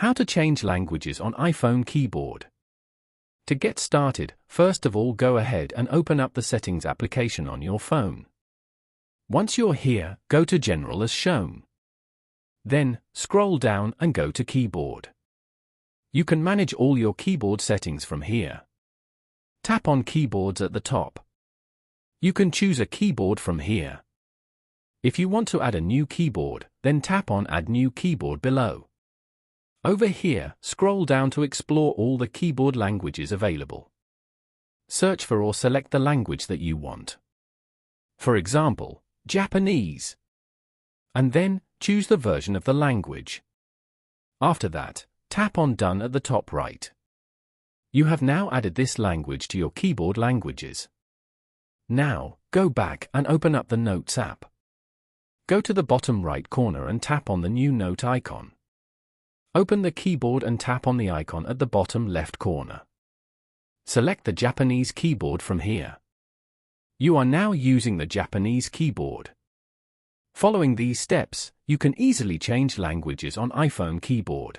How to change languages on iPhone keyboard. To get started, first of all go ahead and open up the Settings application on your phone. Once you're here, go to General as shown. Then, scroll down and go to Keyboard. You can manage all your keyboard settings from here. Tap on Keyboards at the top. You can choose a keyboard from here. If you want to add a new keyboard, then tap on Add New Keyboard below. Over here, scroll down to explore all the keyboard languages available. Search for or select the language that you want. For example, Japanese. And then, choose the version of the language. After that, tap on Done at the top right. You have now added this language to your keyboard languages. Now, go back and open up the Notes app. Go to the bottom right corner and tap on the new note icon. Open the keyboard and tap on the icon at the bottom left corner. Select the Japanese keyboard from here. You are now using the Japanese keyboard. Following these steps, you can easily change languages on iPhone keyboard.